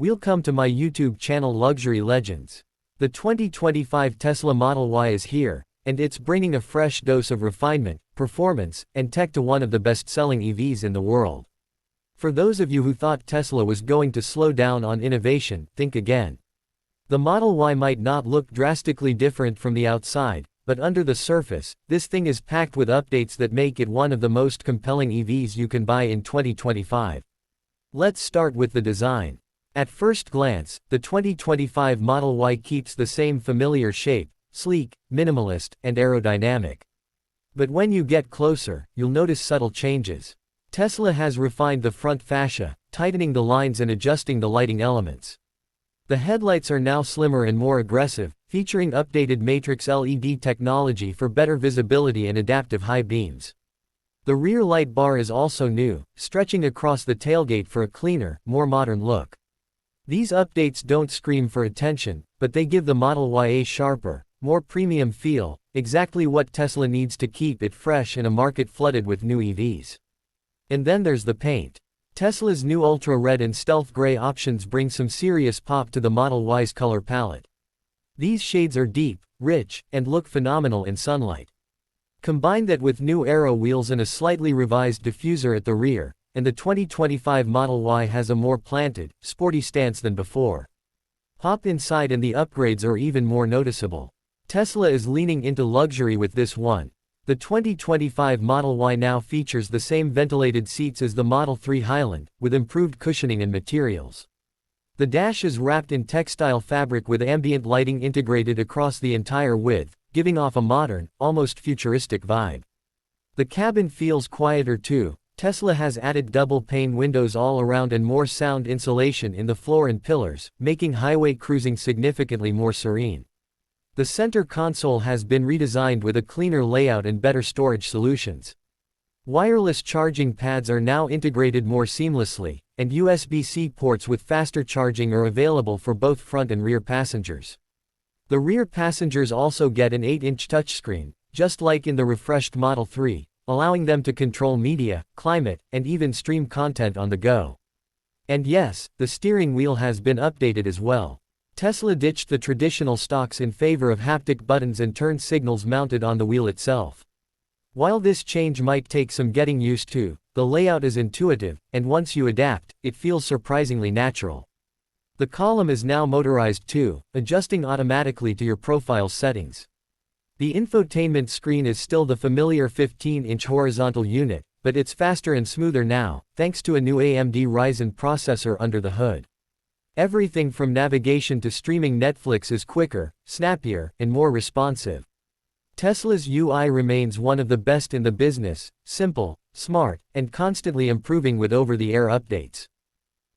Welcome to my YouTube channel Luxury Legends. The 2025 Tesla Model Y is here, and it's bringing a fresh dose of refinement, performance, and tech to one of the best-selling EVs in the world. For those of you who thought Tesla was going to slow down on innovation, think again. The Model Y might not look drastically different from the outside, but under the surface, this thing is packed with updates that make it one of the most compelling EVs you can buy in 2025. Let's start with the design. At first glance, the 2025 Model Y keeps the same familiar shape, sleek, minimalist, and aerodynamic. But when you get closer, you'll notice subtle changes. Tesla has refined the front fascia, tightening the lines and adjusting the lighting elements. The headlights are now slimmer and more aggressive, featuring updated matrix LED technology for better visibility and adaptive high beams. The rear light bar is also new, stretching across the tailgate for a cleaner, more modern look. These updates don't scream for attention, but they give the Model Y a sharper, more premium feel, exactly what Tesla needs to keep it fresh in a market flooded with new EVs. And then there's the paint. Tesla's new Ultra Red and Stealth Gray options bring some serious pop to the Model Y's color palette. These shades are deep, rich, and look phenomenal in sunlight. Combine that with new aero wheels and a slightly revised diffuser at the rear, and the 2025 Model Y has a more planted, sporty stance than before. Hop inside and the upgrades are even more noticeable. Tesla is leaning into luxury with this one. The 2025 Model Y now features the same ventilated seats as the Model 3 Highland, with improved cushioning and materials. The dash is wrapped in textile fabric with ambient lighting integrated across the entire width, giving off a modern, almost futuristic vibe. The cabin feels quieter too. Tesla has added double-pane windows all around and more sound insulation in the floor and pillars, making highway cruising significantly more serene. The center console has been redesigned with a cleaner layout and better storage solutions. Wireless charging pads are now integrated more seamlessly, and USB-C ports with faster charging are available for both front and rear passengers. The rear passengers also get an 8-inch touchscreen, just like in the refreshed Model 3. Allowing them to control media, climate, and even stream content on the go. And yes, the steering wheel has been updated as well. Tesla ditched the traditional stalks in favor of haptic buttons and turn signals mounted on the wheel itself. While this change might take some getting used to, the layout is intuitive, and once you adapt, it feels surprisingly natural. The column is now motorized too, adjusting automatically to your profile settings. The infotainment screen is still the familiar 15-inch horizontal unit, but it's faster and smoother now, thanks to a new AMD Ryzen processor under the hood. Everything from navigation to streaming Netflix is quicker, snappier, and more responsive. Tesla's UI remains one of the best in the business, simple, smart, and constantly improving with over-the-air updates.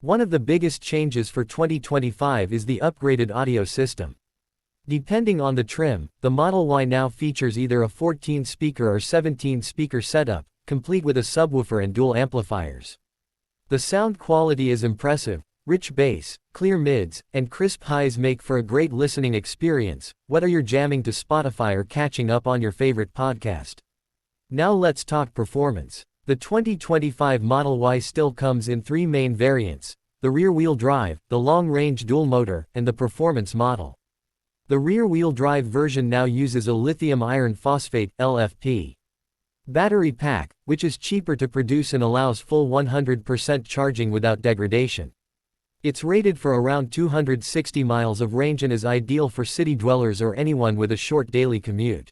One of the biggest changes for 2025 is the upgraded audio system. Depending on the trim, the Model Y now features either a 14-speaker or 17-speaker setup, complete with a subwoofer and dual amplifiers. The sound quality is impressive. Rich bass, clear mids, and crisp highs make for a great listening experience, whether you're jamming to Spotify or catching up on your favorite podcast. Now let's talk performance. The 2025 Model Y still comes in three main variants: the rear-wheel drive, the long-range dual-motor, and the performance model. The rear-wheel drive version now uses a lithium iron phosphate (LFP) battery pack, which is cheaper to produce and allows full 100% charging without degradation. It's rated for around 260 miles of range and is ideal for city dwellers or anyone with a short daily commute.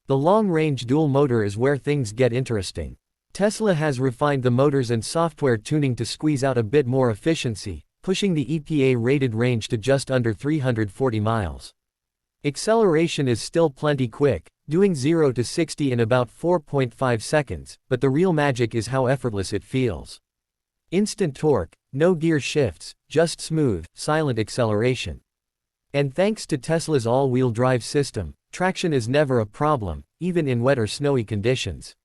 The long-range dual motor is where things get interesting. Tesla has refined the motors and software tuning to squeeze out a bit more efficiency, pushing the EPA-rated range to just under 340 miles. Acceleration is still plenty quick, doing 0 to 60 in about 4.5 seconds, but the real magic is how effortless it feels. Instant torque, no gear shifts, just smooth, silent acceleration. And thanks to Tesla's all-wheel drive system, traction is never a problem, even in wet or snowy conditions.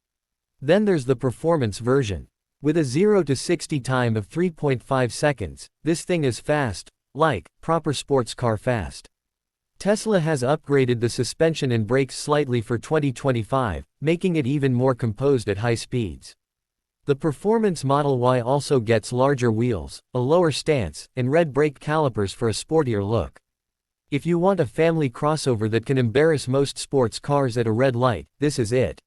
Then there's the performance version. With a 0 to 60 time of 3.5 seconds, this thing is fast, like proper sports car fast. Tesla has upgraded the suspension and brakes slightly for 2025, making it even more composed at high speeds. The performance Model Y also gets larger wheels, a lower stance, and red brake calipers for a sportier look. If you want a family crossover that can embarrass most sports cars at a red light, this is it.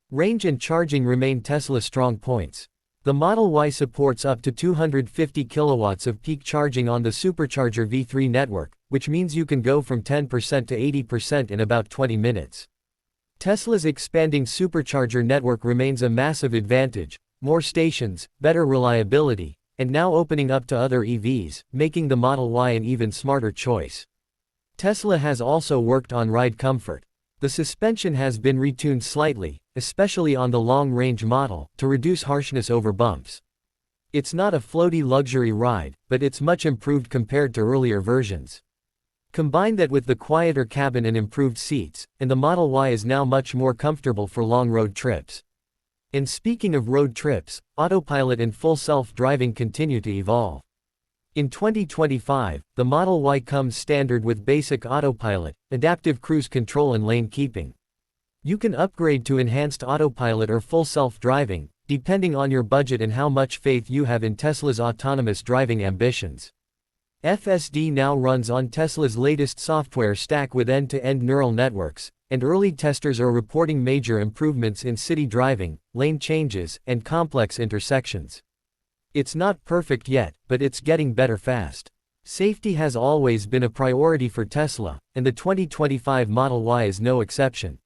Range and charging remain Tesla's strong points. The Model Y supports up to 250 kilowatts of peak charging on the Supercharger V3 network, which means you can go from 10% to 80% in about 20 minutes. Tesla's expanding Supercharger network remains a massive advantage, more stations, better reliability, and now opening up to other EVs, making the Model Y an even smarter choice. Tesla has also worked on ride comfort. The suspension has been retuned slightly, especially on the long-range model, to reduce harshness over bumps. It's not a floaty luxury ride, but it's much improved compared to earlier versions. Combine that with the quieter cabin and improved seats, and the Model Y is now much more comfortable for long road trips. And speaking of road trips, Autopilot and full self-driving continue to evolve. In 2025, the Model Y comes standard with basic autopilot, adaptive cruise control and lane keeping. You can upgrade to enhanced autopilot or full self-driving, depending on your budget and how much faith you have in Tesla's autonomous driving ambitions. FSD now runs on Tesla's latest software stack with end-to-end neural networks, and early testers are reporting major improvements in city driving, lane changes, and complex intersections. It's not perfect yet, but it's getting better fast. Safety has always been a priority for Tesla, and the 2025 Model Y is no exception.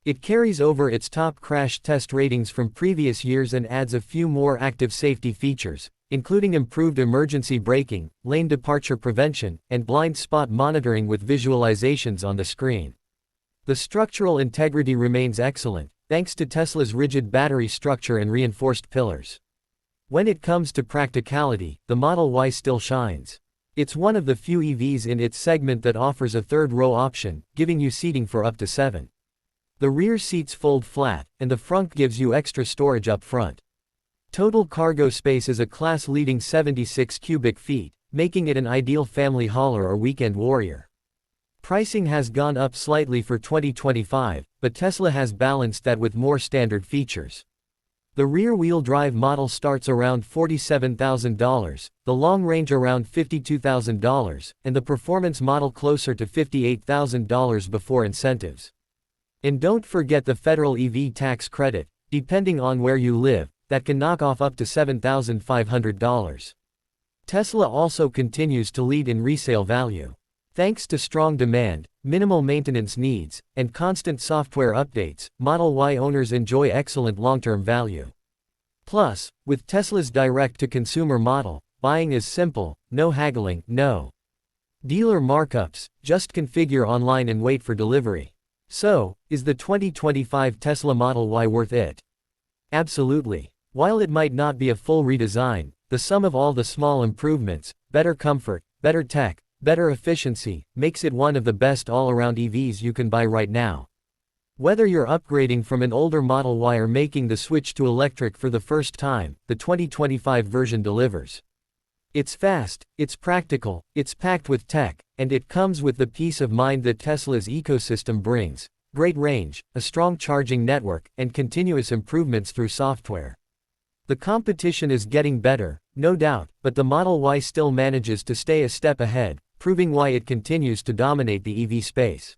It carries over its top crash test ratings from previous years and adds a few more active safety features, including improved emergency braking, lane departure prevention, and blind spot monitoring with visualizations on the screen. The structural integrity remains excellent, thanks to Tesla's rigid battery structure and reinforced pillars. When it comes to practicality, the Model Y still shines. It's one of the few EVs in its segment that offers a third-row option, giving you seating for up to 7. The rear seats fold flat, and the front gives you extra storage up front. Total cargo space is a class-leading 76 cubic feet, making it an ideal family hauler or weekend warrior. Pricing has gone up slightly for 2025, but Tesla has balanced that with more standard features. The rear-wheel drive model starts around $47,000, the long-range around $52,000, and the performance model closer to $58,000 before incentives. And don't forget the federal EV tax credit, depending on where you live, that can knock off up to $7,500. Tesla also continues to lead in resale value. Thanks to strong demand, minimal maintenance needs, and constant software updates, Model Y owners enjoy excellent long-term value. Plus, with Tesla's direct-to-consumer model, buying is simple, no haggling, no dealer markups, just configure online and wait for delivery. So, is the 2025 Tesla Model Y worth it? Absolutely. While it might not be a full redesign, the sum of all the small improvements, better comfort, better tech, better efficiency, makes it one of the best all-around EVs you can buy right now. Whether you're upgrading from an older Model Y or making the switch to electric for the first time, the 2025 version delivers. It's fast, it's practical, it's packed with tech, and it comes with the peace of mind that Tesla's ecosystem brings: great range, a strong charging network, and continuous improvements through software. The competition is getting better, no doubt, but the Model Y still manages to stay a step ahead, proving why it continues to dominate the EV space.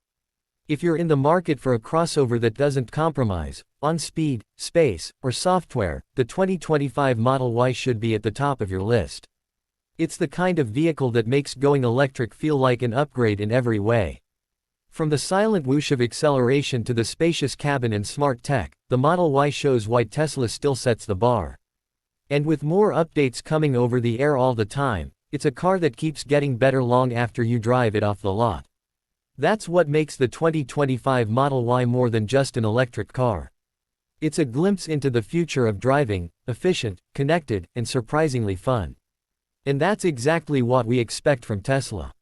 If you're in the market for a crossover that doesn't compromise on speed, space, or software, the 2025 Model Y should be at the top of your list. It's the kind of vehicle that makes going electric feel like an upgrade in every way. From the silent whoosh of acceleration to the spacious cabin and smart tech, the Model Y shows why Tesla still sets the bar. And with more updates coming over the air all the time, it's a car that keeps getting better long after you drive it off the lot. That's what makes the 2025 Model Y more than just an electric car. It's a glimpse into the future of driving, efficient, connected, and surprisingly fun. And that's exactly what we expect from Tesla.